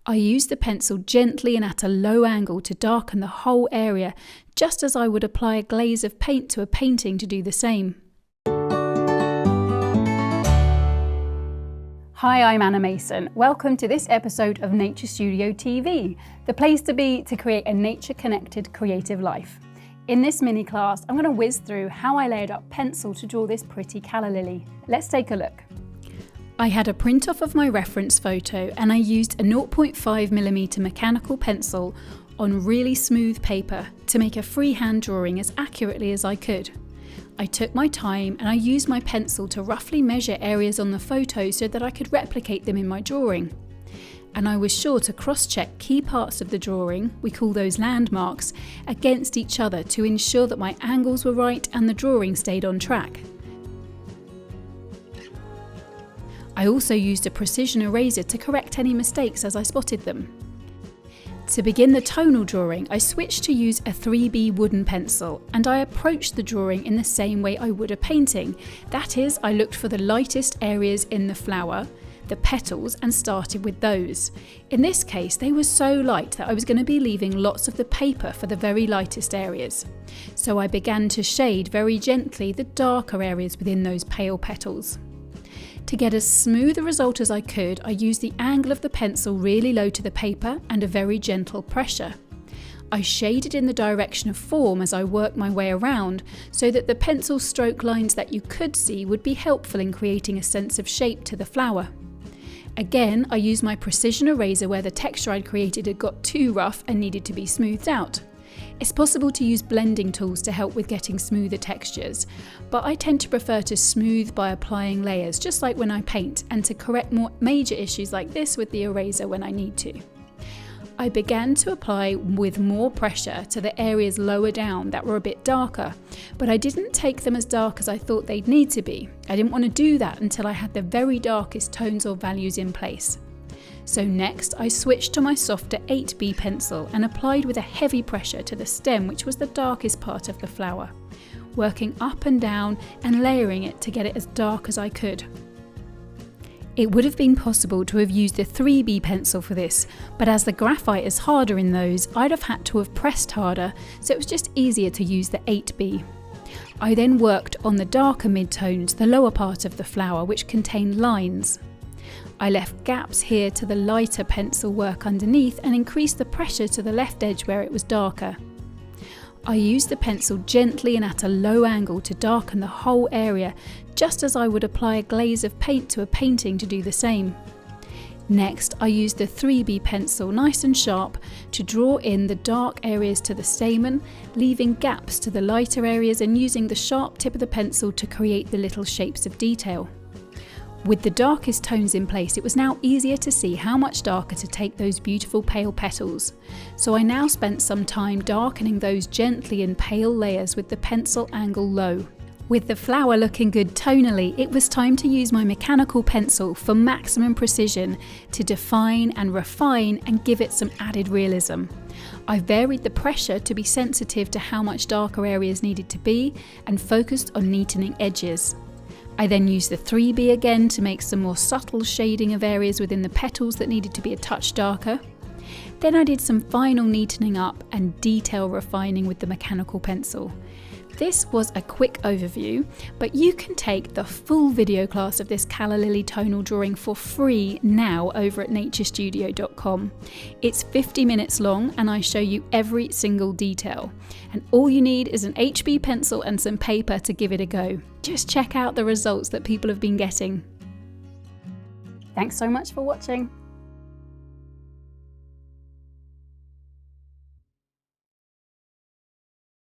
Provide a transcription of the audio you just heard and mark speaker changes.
Speaker 1: I used the pencil gently and at a low angle to darken the whole area, just as I would apply a glaze of paint to a painting to do the same. Hi, I'm Anna Mason. Welcome to this episode of Nature Studio TV, the place to be to create a nature-connected creative life. In this mini class, I'm going to whiz through how I layered up pencil to draw this pretty calla lily. Let's take a look. I had a print off of my reference photo and I used a 0.5mm mechanical pencil on really smooth paper to make a freehand drawing as accurately as I could. I took my time and I used my pencil to roughly measure areas on the photo so that I could replicate them in my drawing. And I was sure to cross-check key parts of the drawing, we call those landmarks, against each other to ensure that my angles were right and the drawing stayed on track. I also used a precision eraser to correct any mistakes as I spotted them. To begin the tonal drawing, I switched to use a 3B wooden pencil and I approached the drawing in the same way I would a painting. That is, I looked for the lightest areas in the flower, the petals, and started with those. In this case, they were so light that I was going to be leaving lots of the paper for the very lightest areas. So I began to shade very gently the darker areas within those pale petals. To get as smooth a result as I could, I used the angle of the pencil really low to the paper and a very gentle pressure. I shaded in the direction of form as I worked my way around so that the pencil stroke lines that you could see would be helpful in creating a sense of shape to the flower. Again, I used my precision eraser where the texture I'd created had got too rough and needed to be smoothed out. It's possible to use blending tools to help with getting smoother textures, but I tend to prefer to smooth by applying layers, just like when I paint, and to correct more major issues like this with the eraser when I need to. I began to apply with more pressure to the areas lower down that were a bit darker, but I didn't take them as dark as I thought they'd need to be. I didn't want to do that until I had the very darkest tones or values in place. So next, I switched to my softer 8B pencil and applied with a heavy pressure to the stem, which was the darkest part of the flower, working up and down and layering it to get it as dark as I could. It would have been possible to have used a 3B pencil for this, but as the graphite is harder in those, I'd have had to have pressed harder, so it was just easier to use the 8B. I then worked on the darker midtones, the lower part of the flower, which contained lines. I left gaps here to the lighter pencil work underneath and increased the pressure to the left edge where it was darker. I used the pencil gently and at a low angle to darken the whole area, just as I would apply a glaze of paint to a painting to do the same. Next, I used the 3B pencil nice and sharp to draw in the dark areas to the stamen, leaving gaps to the lighter areas and using the sharp tip of the pencil to create the little shapes of detail. With the darkest tones in place, it was now easier to see how much darker to take those beautiful pale petals. So I now spent some time darkening those gently in pale layers with the pencil angle low. With the flower looking good tonally, it was time to use my mechanical pencil for maximum precision to define and refine and give it some added realism. I varied the pressure to be sensitive to how much darker areas needed to be and focused on neatening edges. I then used the 3B again to make some more subtle shading of areas within the petals that needed to be a touch darker. Then I did some final neatening up and detail refining with the mechanical pencil. This was a quick overview, but you can take the full video class of this calla lily tonal drawing for free now over at naturestudio.com. It's 50 minutes long and I show you every single detail. And all you need is an HB pencil and some paper to give it a go. Just check out the results that people have been getting. Thanks so much for watching.